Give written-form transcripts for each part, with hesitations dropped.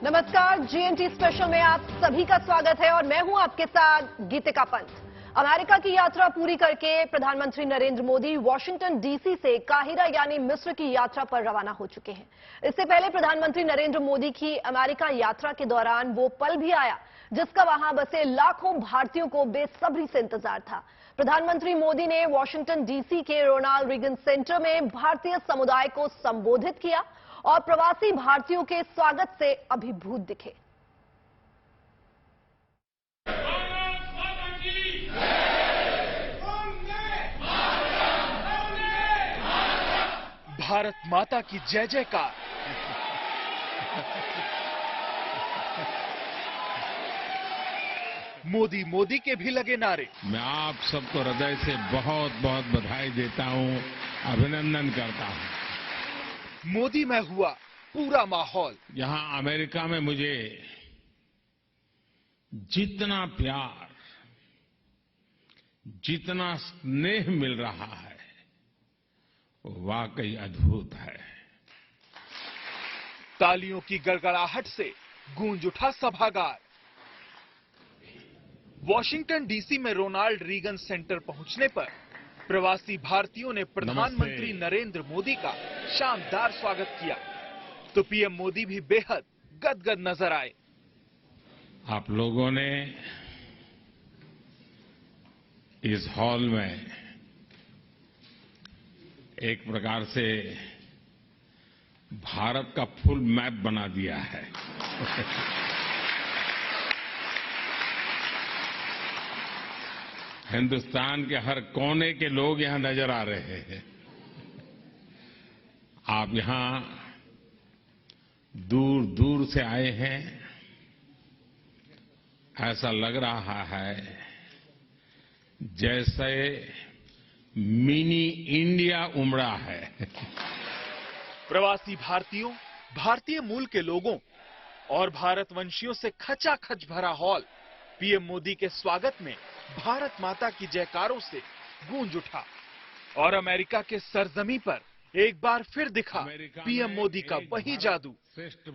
नमस्कार, GNT special में आप सभी का स्वागत है और मैं हूं आपके साथ गीतिका पंत। अमेरिका की यात्रा पूरी करके प्रधानमंत्री नरेंद्र मोदी वॉशिंगटन डीसी से काहिरा यानी मिस्र की यात्रा पर रवाना हो चुके हैं। इससे पहले प्रधानमंत्री नरेंद्र मोदी की अमेरिका यात्रा के दौरान वो पल भी आया जिसका वहां बसे लाखों भारतीयों को बेसब्री से इंतजार था। प्रधानमंत्री मोदी ने वॉशिंगटन डीसी के रोनाल्ड रीगन सेंटर में भारतीय समुदाय को संबोधित किया और प्रवासी भारतीयों के स्वागत से अभिभूत दिखे। भारत माता की जय जयकार। मोदी मोदी के भी लगे नारे। मैं आप सबको हृदय से बहुत बहुत बधाई देता हूं, अभिनंदन करता हूं। मोदी में हुआ पूरा माहौल। यहां अमेरिका में मुझे जितना प्यार, जितना स्नेह मिल रहा है वो वाकई अद्भुत है। तालियों की गड़गड़ाहट से गूंज उठा सभागार। वॉशिंगटन डीसी में रोनाल्ड रीगन सेंटर पहुंचने पर प्रवासी भारतीयों ने प्रधानमंत्री नरेंद्र मोदी का शानदार स्वागत किया, तो पीएम मोदी भी बेहद गदगद नजर आए। आप लोगों ने इस हॉल में एक प्रकार से भारत का फुल मैप बना दिया है। हिंदुस्तान के हर कोने के लोग यहां नजर आ रहे हैं। आप यहां दूर दूर से आए हैं। ऐसा लग रहा है जैसे मिनी इंडिया उमड़ा है। प्रवासी भारतीयों, भारतीय मूल के लोगों और भारतवंशियों से खचाखच भरा हॉल पीएम मोदी के स्वागत में भारत माता की जयकारों से गूंज उठा और अमेरिका के सरजमी पर एक बार फिर दिखा पीएम मोदी का वही जादू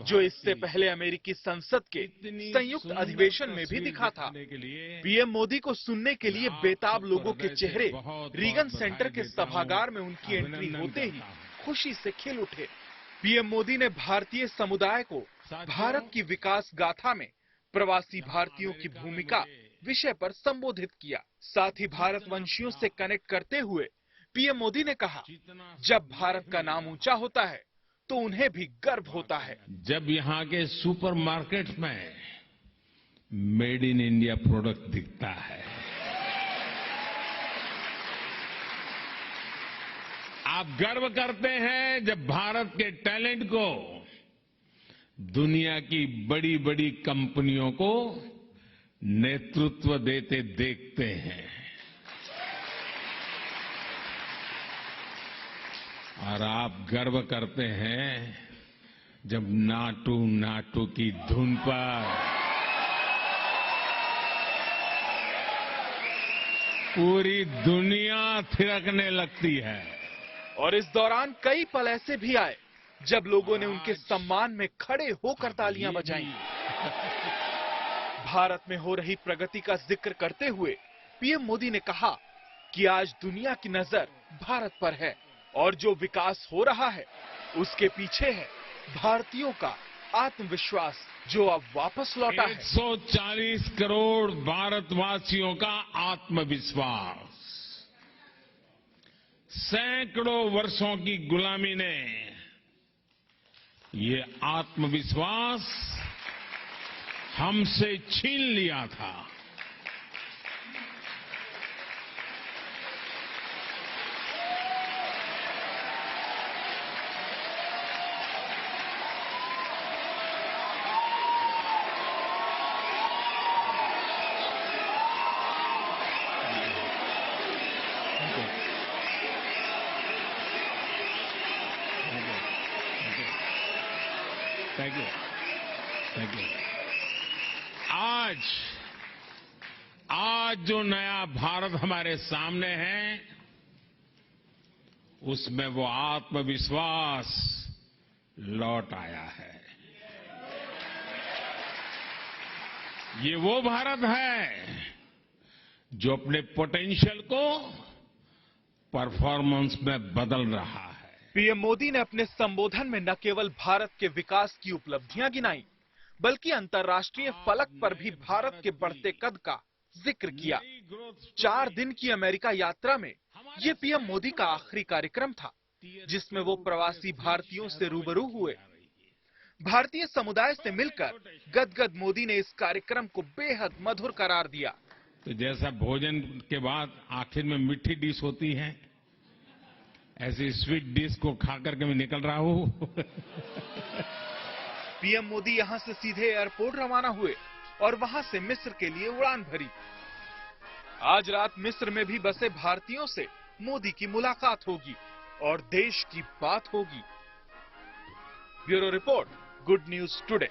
जो इससे पहले अमेरिकी संसद के संयुक्त अधिवेशन में भी दिखा था। पीएम मोदी को सुनने के लिए बेताब लोगों के चेहरे रीगन सेंटर के सभागार में उनकी एंट्री होते ही खुशी से खिल उठे। पीएम मोदी ने भारतीय समुदाय को भारत की विकास गाथा में प्रवासी भारतीयों की भूमिका विषय पर संबोधित किया। साथ ही भारतवंशियों से कनेक्ट करते हुए पीएम मोदी ने कहा, जब भारत का नाम ऊंचा होता है तो उन्हें भी गर्व होता है। जब यहाँ के सुपरमार्केट्स में मेड इन इंडिया प्रोडक्ट दिखता है, आप गर्व करते हैं जब भारत के टैलेंट को दुनिया की बड़ी बड़ी कंपनियों को नेतृत्व देते देखते हैं, और आप गर्व करते हैं जब नाटू नाटू की धुन पर पूरी दुनिया थिरकने लगती है। और इस दौरान कई पल ऐसे भी आए जब लोगों ने उनके सम्मान में खड़े होकर तालियां बजाईं। भारत में हो रही प्रगति का जिक्र करते हुए पीएम मोदी ने कहा कि आज दुनिया की नजर भारत पर है और जो विकास हो रहा है उसके पीछे है भारतीयों का आत्मविश्वास जो अब वापस लौटा है। 140 करोड़ भारतवासियों का आत्मविश्वास, सैकड़ों वर्षों की गुलामी ने ये आत्मविश्वास हमसे छीन लिया था। Thank you, thank you. आज जो नया भारत हमारे सामने है उसमें वो आत्मविश्वास लौट आया है। ये वो भारत है जो अपने पोटेंशियल को परफॉर्मेंस में बदल रहा है। पीएम मोदी ने अपने संबोधन में न केवल भारत के विकास की उपलब्धियां गिनाई, बल्कि अंतर्राष्ट्रीय फलक पर भी भारत के बढ़ते कद का जिक्र किया। 4 दिन की अमेरिका यात्रा में ये पीएम मोदी का आखिरी कार्यक्रम था, जिसमें वो प्रवासी भारतीयों से रूबरू हुए। भारतीय समुदाय से मिलकर गदगद मोदी ने इस कार्यक्रम को बेहद मधुर करार दिया। तो जैसा भोजन के बाद आखिर में मीठी डिश होती है, ऐसी स्वीट डिश को खा करके मैं निकल रहा हूं। पीएम मोदी यहां से सीधे एयरपोर्ट रवाना हुए और वहां से मिस्र के लिए उड़ान भरी। आज रात मिस्र में भी बसे भारतीयों से मोदी की मुलाकात होगी और देश की बात होगी। Bureau report, good news today.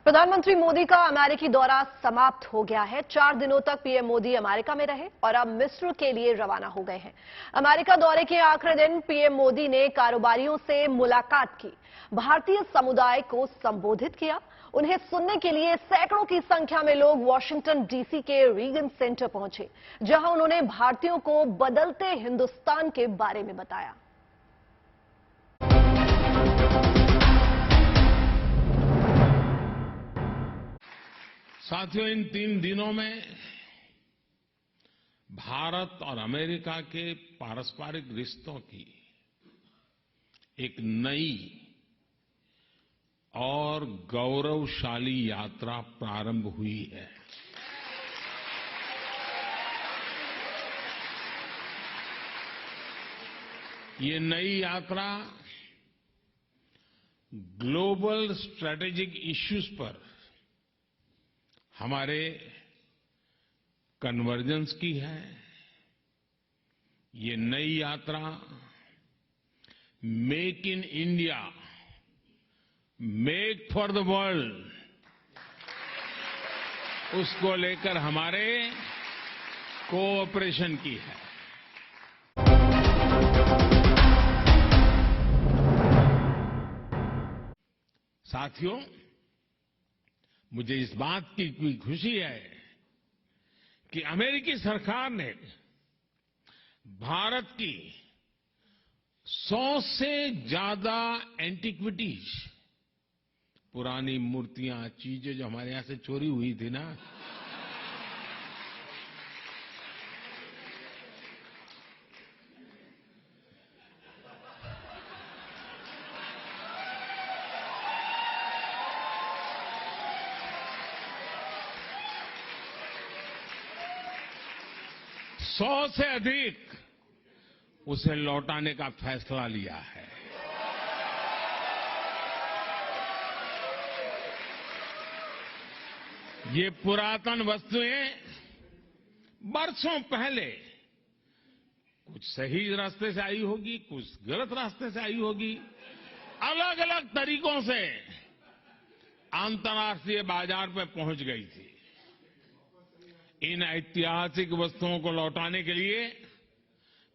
प्रधानमंत्री मोदी का अमेरिकी दौरा समाप्त हो गया है। 4 दिनों तक पीएम मोदी अमेरिका में रहे और अब मिस्र के लिए रवाना हो गए हैं। अमेरिका दौरे के आखिरी दिन पीएम मोदी ने कारोबारियों से मुलाकात की, भारतीय समुदाय को संबोधित किया। उन्हें सुनने के लिए सैकड़ों की संख्या में लोग वॉशिंगटन डीसी के रीगन सेंटर पहुंचे, जहां उन्होंने भारतीयों को बदलते हिंदुस्तान के बारे में बताया। साथियों, इन 3 दिनों में भारत और अमेरिका के पारस्परिक रिश्तों की एक नई और गौरवशाली यात्रा प्रारंभ हुई है। ये नई यात्रा ग्लोबल स्ट्रैटेजिक इश्यूज पर हमारे कन्वर्जेंस की है। ये नई यात्रा make in India, make for the world, उसको लेकर हमारे कोऑपरेशन की है। साथियों, मुझे इस बात की भी खुशी है कि अमेरिकी सरकार ने भारत की 100 से ज्यादा एंटीक्विटीज, पुरानी मूर्तियां, चीजें जो हमारे यहां से चोरी हुई थी ना, सौ से अधिक उसे लौटाने का फैसला लिया है। ये पुरातन वस्तुएं बरसों पहले कुछ सही रास्ते से आई होगी, कुछ गलत रास्ते से आई होगी, अलग अलग तरीकों से अंतर्राष्ट्रीय बाजार में पहुंच गई थी। इन ऐतिहासिक वस्तुओं को लौटाने के लिए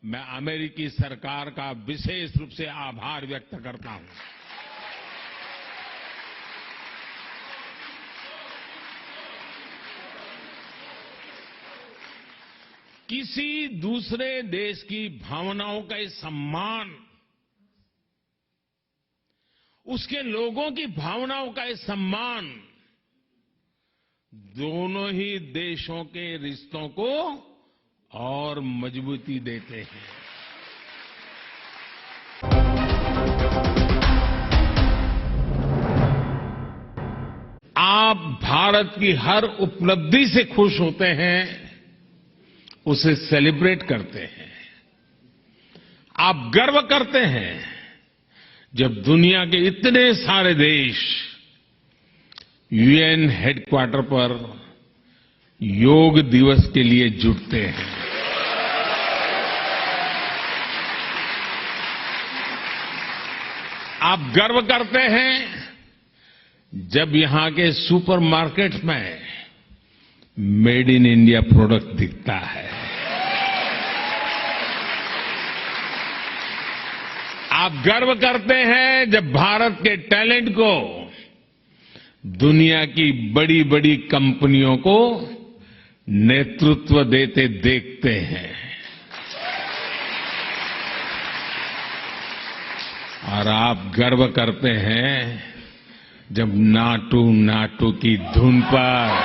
मैं अमेरिकी सरकार का विशेष रूप से आभार व्यक्त करता हूं। किसी दूसरे देश की भावनाओं का ये सम्मान, उसके लोगों की भावनाओं का ये सम्मान दोनों ही देशों के रिश्तों को और मजबूती देते हैं। आप भारत की हर उपलब्धि से खुश होते हैं, उसे सेलिब्रेट करते हैं। आप गर्व करते हैं जब दुनिया के इतने सारे देश यूएन हेडक्वार्टर पर योग दिवस के लिए जुटते हैं। आप गर्व करते हैं जब यहां के सुपरमार्केट्स में मेड इन इंडिया प्रोडक्ट दिखता है। आप गर्व करते हैं जब भारत के टैलेंट को दुनिया की बड़ी बड़ी कंपनियों को नेतृत्व देते देखते हैं। और आप गर्व करते हैं जब नाटू नाटू की धुन पर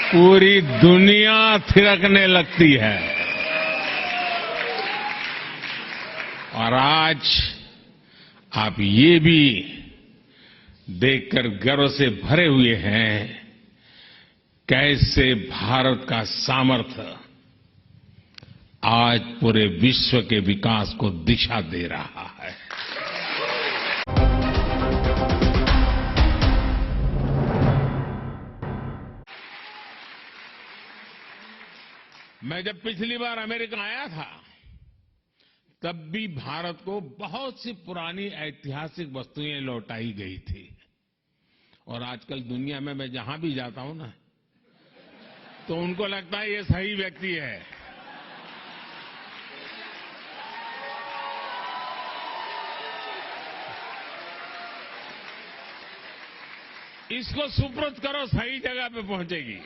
पूरी दुनिया थिरकने लगती है। और आज आप ये भी देखकर गर्व से भरे हुए हैं कैसे भारत का सामर्थ्य आज पूरे विश्व के विकास को दिशा दे रहा है। मैं जब पिछली बार अमेरिका आया था तब भी भारत को बहुत सी पुरानी ऐतिहासिक वस्तुएं लौटाई गई थी। और आजकल दुनिया में मैं जहां भी जाता हूं ना तो उनको लगता है ये सही व्यक्ति है। इसको सुपुर्द करो, सही जगह पे पहुंचेगी।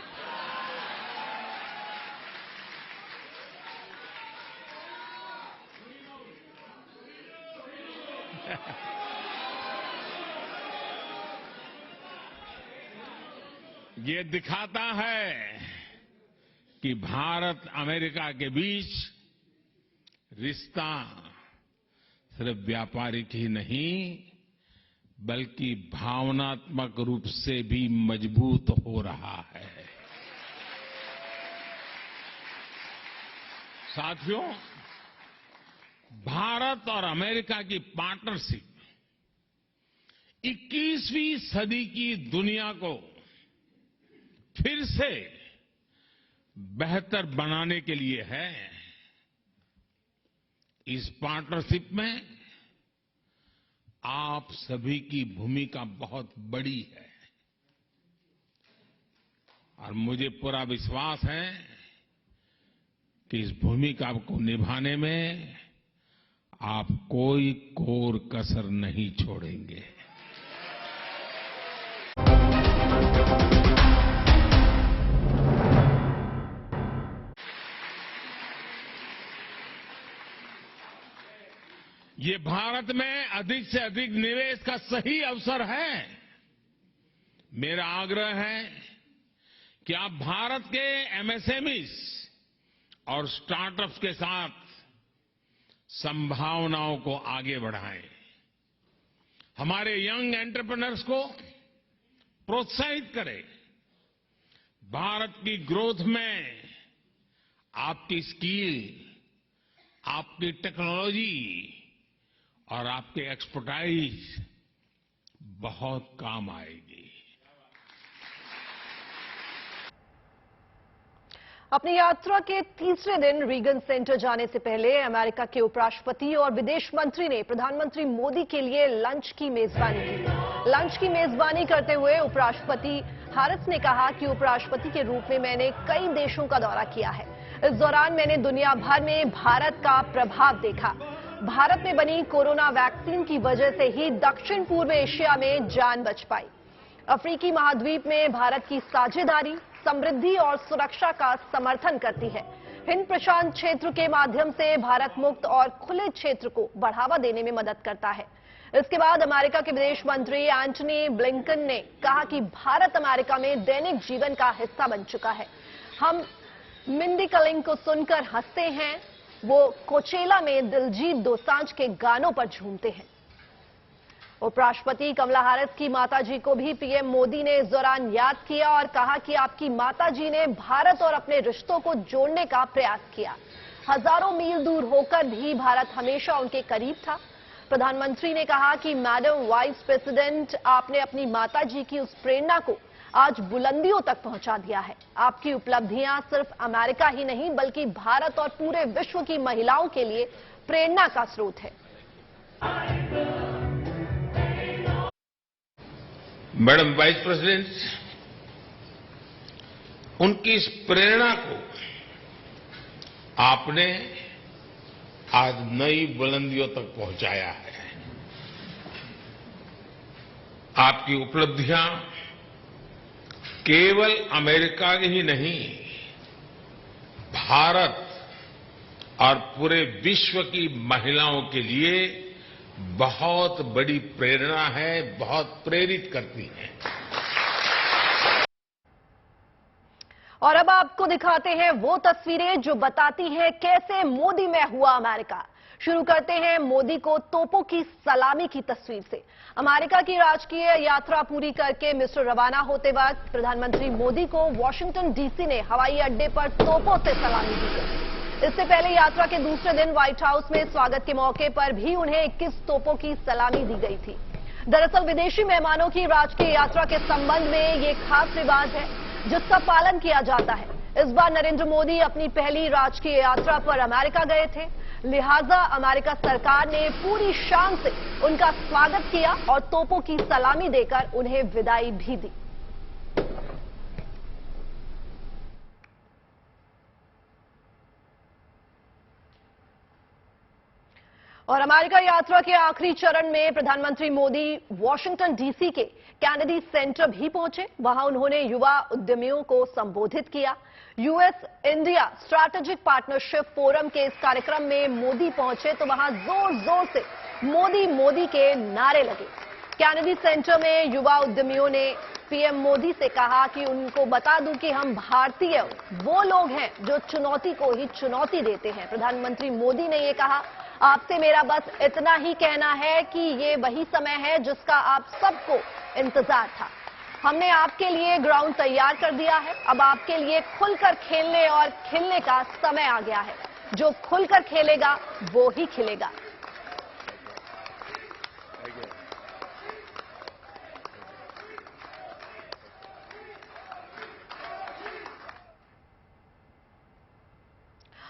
ये दिखाता है कि भारत अमेरिका के बीच रिश्ता सिर्फ व्यापारिक ही नहीं बल्कि भावनात्मक रूप से भी मजबूत हो रहा है। साथियों, भारत और अमेरिका की पार्टनरशिप 21वीं सदी की दुनिया को फिर से बेहतर बनाने के लिए है। इस पार्टनरशिप में आप सभी की भूमिका बहुत बड़ी है और मुझे पूरा विश्वास है कि इस भूमिका को निभाने में आप कोई कोर कसर नहीं छोड़ेंगे। ये भारत में अधिक से अधिक निवेश का सही अवसर है। मेरा आग्रह है कि आप भारत के एमएसएमईज और स्टार्टअप्स के साथ संभावनाओं को आगे बढ़ाएं। हमारे यंग एंटरप्रेन्योर्स को प्रोत्साहित करें। भारत की ग्रोथ में आपकी स्किल, आपकी टेक्नोलॉजी और आपके एक्सपर्टाइज बहुत काम आएगी। अपनी यात्रा के तीसरे दिन रीगन सेंटर जाने से पहले अमेरिका के उपराष्ट्रपति और विदेश मंत्री ने प्रधानमंत्री मोदी के लिए लंच की मेजबानी की। लंच की मेजबानी करते हुए उपराष्ट्रपति हैरिस ने कहा कि उपराष्ट्रपति के रूप में मैंने कई देशों का दौरा किया है। इस दौरान मैंने दुनिया भर में भारत का प्रभाव देखा। भारत में बनी कोरोना वैक्सीन की वजह से ही दक्षिण पूर्व एशिया में जान बच पाई। अफ्रीकी महाद्वीप में भारत की साझेदारी समृद्धि और सुरक्षा का समर्थन करती है। हिंद प्रशांत क्षेत्र के माध्यम से भारत मुक्त और खुले क्षेत्र को बढ़ावा देने में मदद करता है। इसके बाद अमेरिका के विदेश मंत्री एंटनी ब्लिंकन ने कहा कि भारत अमेरिका में दैनिक जीवन का हिस्सा बन चुका है। हम मिंडी कलिंग को सुनकर हंसते हैं, वो कोचेला में दिलजीत दोसांझ के गानों पर झूमते हैं। उपराष्ट्रपति कमला हैरिस की माताजी को भी पीएम मोदी ने इस दौरान याद किया और कहा कि आपकी माताजी ने भारत और अपने रिश्तों को जोड़ने का प्रयास किया। हजारों मील दूर होकर भी भारत हमेशा उनके करीब था। प्रधानमंत्री ने कहा कि मैडम वाइस प्रेसिडेंट, आपने अपनी माताजी की उस प्रेरणा को आज बुलंदियों तक पहुंचा दिया है। आपकी उपलब्धियां सिर्फ अमेरिका ही नहीं बल्कि भारत और पूरे विश्व की महिलाओं के लिए प्रेरणा का स्रोत है। मैडम वाइस प्रेसिडेंट, उनकी इस प्रेरणा को आपने आज नई बुलंदियों तक पहुंचाया है। आपकी उपलब्धियां केवल अमेरिका की ही नहीं, भारत और पूरे विश्व की महिलाओं के लिए बहुत बड़ी प्रेरणा है, बहुत प्रेरित करती है। और अब आपको दिखाते हैं वो तस्वीरें जो बताती हैं कैसे मोदी में हुआ अमेरिका। शुरू करते हैं मोदी को तोपों की सलामी की तस्वीर से। अमेरिका की राजकीय यात्रा पूरी करके मिस्र रवाना होते वक्त प्रधानमंत्री मोदी को वॉशिंगटन डीसी ने हवाई अड्डे पर तोपों से सलामी दी गई। इससे पहले यात्रा के दूसरे दिन व्हाइट हाउस में स्वागत के मौके पर भी उन्हें 21 तोपों की सलामी दी गई थी। दरअसल विदेशी मेहमानों की राजकीय यात्रा के संबंध में ये खास रिवाज है जिसका पालन किया जाता है। इस बार नरेंद्र मोदी अपनी पहली राजकीय यात्रा पर अमेरिका गए थे, लिहाजा अमेरिका सरकार ने पूरी शान से उनका स्वागत किया और तोपों की सलामी देकर उन्हें विदाई भी दी। और अमेरिका यात्रा के आखिरी चरण में प्रधानमंत्री मोदी वॉशिंगटन डीसी के कैनेडी सेंटर भी पहुंचे। वहां उन्होंने युवा उद्यमियों को संबोधित किया। US India strategic partnership forum के इस कार्यक्रम में मोदी पहुंचे तो वहां जोर जोर से मोदी मोदी के नारे लगे। कैनेडी सेंटर में युवा उद्यमियों ने पीएम मोदी से कहा कि उनको बता दूं कि हम भारतीय वो लोग हैं जो चुनौती को ही चुनौती देते हैं। प्रधानमंत्री मोदी ने ये कहा, आपसे मेरा बस इतना ही कहना है कि ये वही समय है जिसका आप सबको इंतजार था। हमने आपके लिए ग्राउंड तैयार कर दिया है। अब आपके लिए खुलकर खेलने और खिलने का समय आ गया है। जो खुलकर खेलेगा वो ही खिलेगा।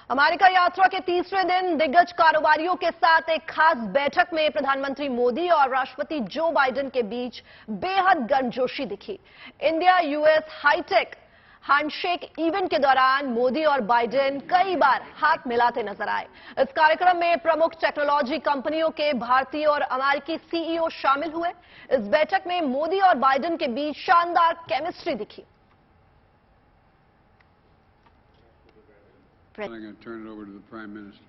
अमेरिका यात्रा के तीसरे दिन दिग्गज कारोबारियों के साथ एक खास बैठक में प्रधानमंत्री मोदी और राष्ट्रपति जो बाइडेन के बीच बेहद गर्मजोशी दिखी। India US high tech handshake event के दौरान मोदी और बाइडेन कई बार हाथ मिलाते नजर आए। इस कार्यक्रम में प्रमुख टेक्नोलॉजी कंपनियों के भारतीय और अमेरिकी सीईओ शामिल हुए। इस बैठक में मोदी और बाइडेन के बीच शानदार केमिस्ट्री दिखी। I'm going to turn it over to the Prime Minister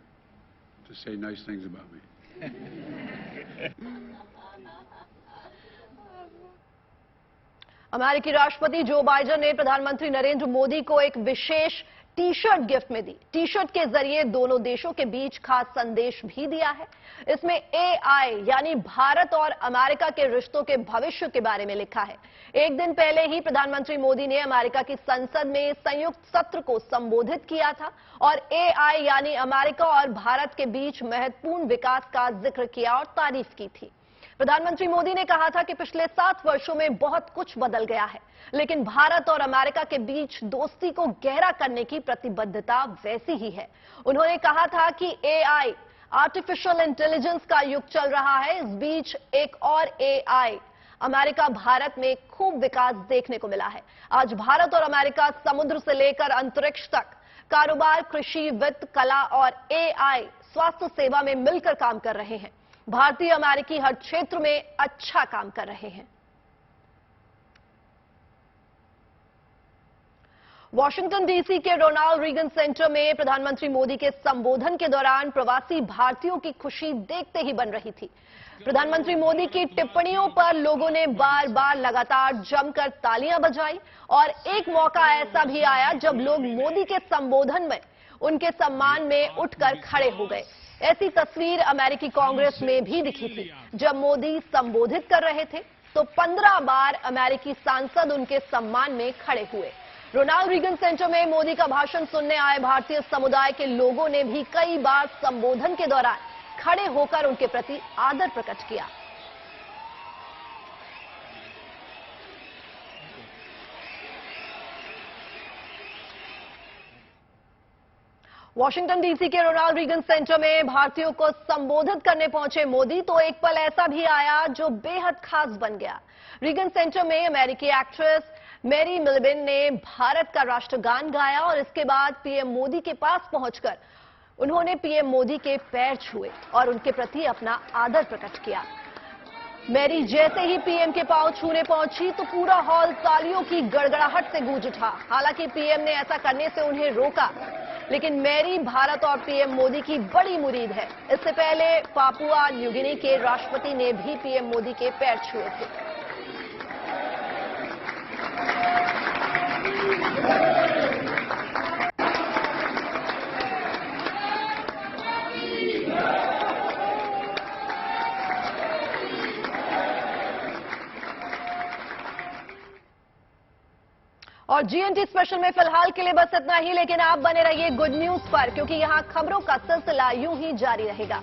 to say nice things about me. अमेरिकी राष्ट्रपति जो बाइडेन ने प्रधानमंत्री नरेंद्र मोदी को एक विशेष टी शर्ट गिफ्ट में दी। टी शर्ट के जरिए दोनों देशों के बीच खास संदेश भी दिया है। इसमें एआई यानी भारत और अमेरिका के रिश्तों के भविष्य के बारे में लिखा है। एक दिन पहले ही प्रधानमंत्री मोदी ने अमेरिका की संसद में संयुक्त सत्र को संबोधित किया था और एआई यानी अमेरिका और भारत के बीच महत्वपूर्ण विकास का जिक्र किया और तारीफ की थी। प्रधानमंत्री मोदी ने कहा था कि पिछले 7 वर्षों में बहुत कुछ बदल गया है, लेकिन भारत और अमेरिका के बीच दोस्ती को गहरा करने की प्रतिबद्धता वैसी ही है। उन्होंने कहा था कि एआई आर्टिफिशियल इंटेलिजेंस का युग चल रहा है। इस बीच एक और एआई अमेरिका भारत में खूब विकास देखने को मिला है। आज भारत और अमेरिका समुद्र से लेकर अंतरिक्ष तक कारोबार, कृषि, वित्त, कला और एआई स्वास्थ्य सेवा में मिलकर काम कर रहे हैं। भारतीय अमेरिकी हर क्षेत्र में अच्छा काम कर रहे हैं। वॉशिंगटन डीसी के रोनाल्ड रीगन सेंटर में प्रधानमंत्री मोदी के संबोधन के दौरान प्रवासी भारतीयों की खुशी देखते ही बन रही थी। प्रधानमंत्री मोदी की टिप्पणियों पर लोगों ने बार बार लगातार जमकर तालियां बजाई और एक मौका ऐसा भी आया जब लोग मोदी के संबोधन में उनके सम्मान में उठकर खड़े हो गए। ऐसी तस्वीर अमेरिकी कांग्रेस में भी दिखी थी। जब मोदी संबोधित कर रहे थे तो 15 बार अमेरिकी सांसद उनके सम्मान में खड़े हुए। रोनाल्ड रीगन सेंटर में मोदी का भाषण सुनने आए भारतीय समुदाय के लोगों ने भी कई बार संबोधन के दौरान खड़े होकर उनके प्रति आदर प्रकट किया। वॉशिंगटन डीसी के रोनाल्ड रीगन सेंटर में भारतीयों को संबोधित करने पहुंचे मोदी तो एक पल ऐसा भी आया जो बेहद खास बन गया। रीगन सेंटर में अमेरिकी एक्ट्रेस मैरी मिलिबिन ने भारत का राष्ट्रगान गाया और इसके बाद पीएम मोदी के पास पहुंचकर उन्होंने पीएम मोदी के पैर छुए और उनके प्रति अपना आदर प्रकट किया। मैरी जैसे ही पीएम के पांव छूने पहुंची तो पूरा हॉल तालियों की गड़गड़ाहट से गूंज उठा। हालांकि पीएम ने ऐसा करने से उन्हें रोका, लेकिन मैरी भारत और पीएम मोदी की बड़ी मुरीद है। इससे पहले पापुआ न्यू गिनी के राष्ट्रपति ने भी पीएम मोदी के पैर छुए थे। और जीएनटी स्पेशल में फिलहाल के लिए बस इतना ही, लेकिन आप बने रहिए गुड न्यूज पर, क्योंकि यहां खबरों का सिलसिला यूं ही जारी रहेगा।